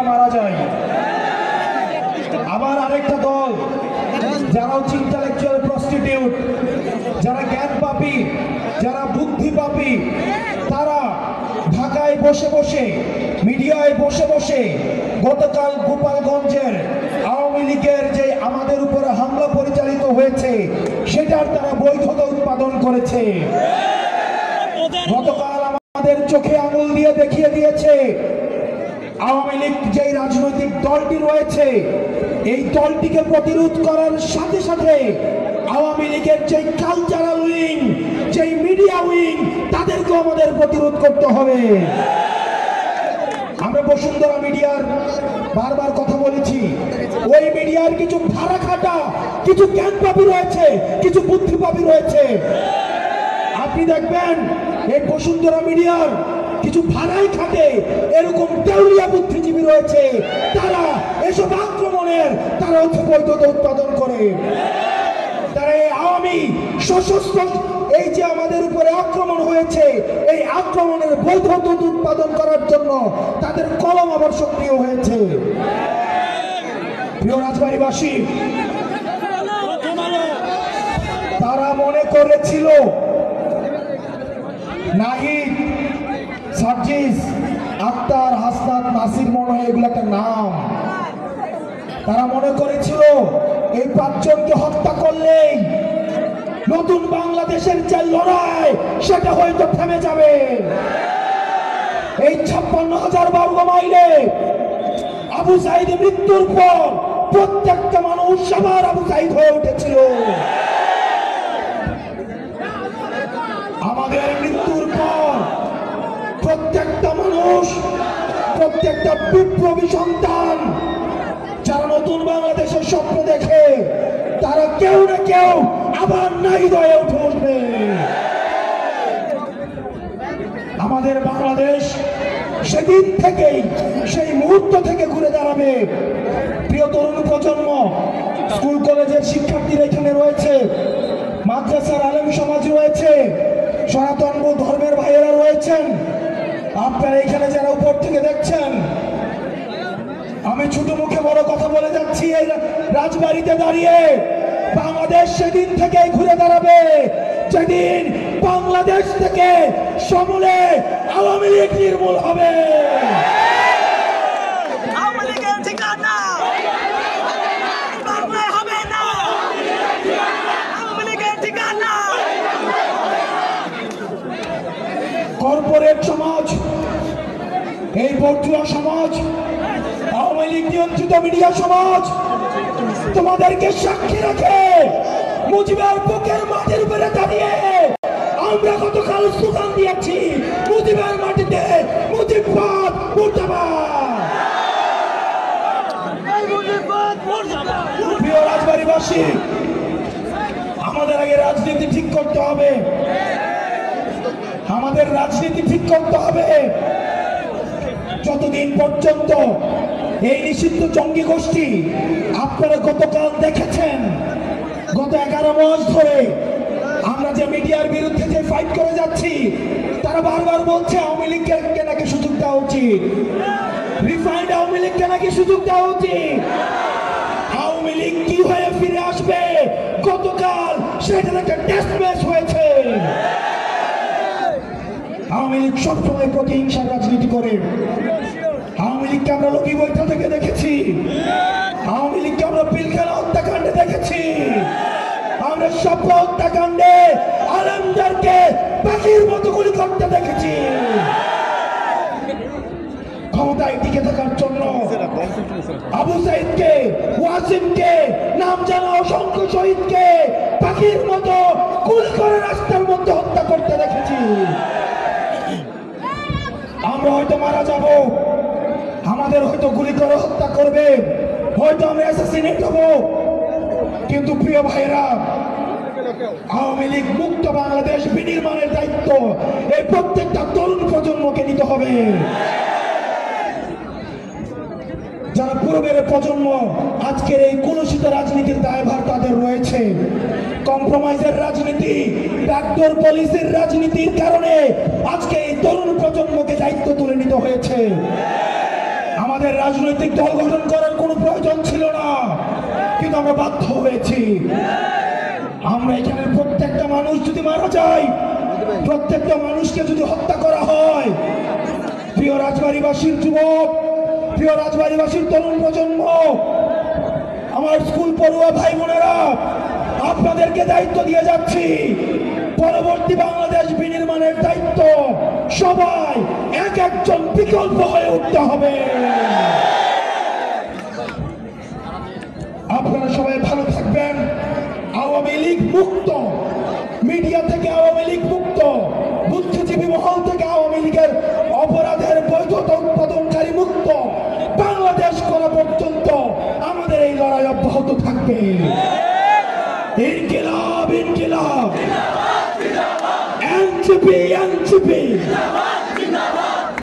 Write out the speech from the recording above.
মারা যায়। আবার আরেকটা দল যারা হচ্ছে ইন্টেলেকচুয়াল প্রস্টিটিউট, যারা জ্ঞান পাপী, যারা বুদ্ধি পাপী, তারা ঢাকায় বসে বসে, মিডিয়ায় বসে বসে গতকাল গোপালগঞ্জের আওয়ামী লীগের যে আমাদের উপরে হামলা পরিচালিত হয়েছে সেটার তারা বৈধতা উৎপাদন করেছে। গতকাল আমাদের চোখে আঙুল দিয়ে দেখিয়ে দিয়েছে আওয়ামী লীগ যে রাজনৈতিক দলটি রয়েছে এই দলটিকে প্রতিরোধ করার সাথে সাথে আওয়ামী লীগের যে কালচারাল উইং, যে মিডিয়া উইং, তাদেরকেও আমাদের প্রতিরোধ করতে হবে। আমরা বসুন্ধরা মিডিয়ার বারবার কথা বলেছি, ওই মিডিয়ার কিছু ভাড়া খাটা, কিছু জ্ঞানপাপী রয়েছে, কিছু বুদ্ধিপাপী রয়েছে। আপনি দেখবেন এই বসুন্ধরা মিডিয়ার কিছু ভাড়াই খাটে এরকম দেউলিয়া বুদ্ধিজীবী রয়েছে, তারা এসব আক্রমণের তারা হচ্ছে বৈধতা উৎপাদন করে। তারা এই আওয়ামী সশস্ত্র এই যে আমাদের উপরে আক্রমণ হয়েছে এই আক্রমণের বৈধতা উৎপাদন করার জন্য তাদের কলম আবার সক্রিয় হয়েছে। প্রিয় রাজবাড়ীবাসী, তারা মনে করেছিল নাহিদ, সার্জিস, আক্তার, হাসনাত, নাসির, মনে হয় এগুলো একটা নাম। তারা মনে করেছিল এই পাঁচজনকে হত্যা করলেই নতুন বাংলাদেশের যে লড়াই সেটা হয়তো থেমে যাবে। এই 56,000 বর্গ মাইলে আবু সাইদ মৃত্যুর পর প্রত্যেকটা মানুষ সবার আবু সাইদ হয়ে উঠেছিল। আমাদের মৃত্যুর পর প্রত্যেকটা মানুষ, প্রত্যেকটা বিপ্লবী সন্তান যারা নতুন বাংলাদেশের স্বপ্ন দেখে তারা কেউ না কেউ আবার নাহিদ হয়ে উঠে উঠবে। আমাদের বাংলাদেশ সেদিন থেকেই, সেই মুহূর্ত থেকে ঘুরে দাঁড়াবে। প্রিয় তরুণ প্রজন্ম, স্কুল কলেজের শিক্ষার্থীরা এখানে রয়েছে, মাদ্রাসার আলেম সমাজ রয়েছে, সনাতন ধর্মের ভাইয়েরা রয়েছেন, আপনারা এখানে যারা উপর থেকে দেখছেন, আমি ছোট মুখে বড় কথা বলে যাচ্ছি, এই রাজবাড়িতে দাঁড়িয়ে বাংলাদেশ সেদিন থেকেই ঘুরে দাঁড়াবে যেদিন বাংলাদেশ থেকে সমূলে আওয়ামী লীগ নির্মূল হবে। কর্পোরেট সমাজ, এই বর্তুয়া সমাজ, আওয়ামী লীগ নিয়ন্ত্রিত মিডিয়া সমাজ তোমাদেরকে সাক্ষী রাখে মুজিবের বুকের মাটির উপরে দাঁড়িয়ে আমরা গতকাল স্লোগান দিয়েছি, মুজিবের মাটিতে মুজিববাদ মুর্দাবাদ। প্রিয় রাজবাড়ীবাসী, আমাদের আগে রাজনীতি ঠিক করতে হবে, আমাদের রাজনীতি ঠিক করতে হবে। যতদিন পর্যন্ত এই নিষিদ্ধ জঙ্গি গোষ্ঠী, আপনারা গতকাল দেখেছেন, গত 11 মাস ধরে আমরা যে মিডিয়ার বিরুদ্ধে যে ফাইট করে যাচ্ছি, তারা বারবার বলছে আওয়ামী লীগকে নাকি সুযোগ দেওয়া উচিত, রিফাইন্ড আওয়ামী লীগকে নাকি সুযোগ দেওয়া উচিত। আওয়ামী লীগ কি হয়ে ফিরে আসবে গতকাল সেটার একটা টেস্ট ম্যাচ হয়েছে। আওয়ামী লীগ সবসময় প্রতিহিংসার রাজনীতি করে। আওয়ামী লীগকে আমরা লোকি বৈঠা থেকে দেখেছি, আওয়ামী লীগকে আমরা পিলখানা হত্যাকাণ্ডে দেখেছি, আমরা স্বপ্ন হত্যাকাণ্ডে আলেমদেরকে পাখির মতো গুলি করতে দেখেছি। ক্ষমতায় টিকে থাকার জন্য আবু সাইদকে, ওয়াসিমকে, নাম জানা অসংখ্য শহীদকে পাখির মতো গুলি করে রাস্তার মধ্যে হত্যা করতে দেখেছি। আমরা হয়তো মারা যাব, আমাদের হয়তো গুলি করে হত্যা করবে, হয়তো আমরা অ্যাসাসিনেট হব, কিন্তু প্রিয় ভাইরা, আওয়ামী লীগ মুক্ত বাংলাদেশ বিনির্মাণের দায়িত্ব এই প্রত্যেকটা তরুণ প্রজন্মকে নিতে হবে। যারা পূর্বের প্রজন্ম, আজকের এই কলুষিত রাজনীতির দায়ভার তাদের রয়েছে। কম্প্রোমাইজের রাজনীতি, ব্যাকডোর পলিসির রাজনীতির কারণে আজকে এই তরুণ প্রজন্মকে দায়িত্ব তুলে নিতে হয়েছে। আমাদের রাজনৈতিক দল গঠন করার কোনো প্রয়োজন ছিল না, কিন্তু আমরা বাধ্য হয়েছি। আমরা এখানে প্রত্যেকটা মানুষ যদি মারা যায়, প্রত্যেকটা মানুষকে যদি হত্যা করা হয়, প্রিয় রাজবাড়ীবাসীর যুবক, প্রিয় রাজবাড়ীবাসীর তরুণ প্রজন্ম, আমার স্কুল পড়ুয়া ভাই বোনেরা, আপনাদেরকে দায়িত্ব দিয়ে যাচ্ছি। পরবর্তী বাংলাদেশ বিনির্মাণের দায়িত্ব সবাই এক একজন বিকল্প হয়ে উঠতে হবে। আপনারা সবাই ভালো থাকবেন। আওয়ামী লীগ মুক্ত, মিডিয়া থেকে আওয়ামী লীগ মুক্ত, বুদ্ধিজীবী মহল থেকে আওয়ামী লীগের অপরাধের বৈধতা উৎপাদনকারী মুক্ত বাংলাদেশ করা পর্যন্ত আমাদের এই লড়াই অব্যাহত থাকবে। ইনকিলাব ইনকিলাব, এনসিপি এনসিপি।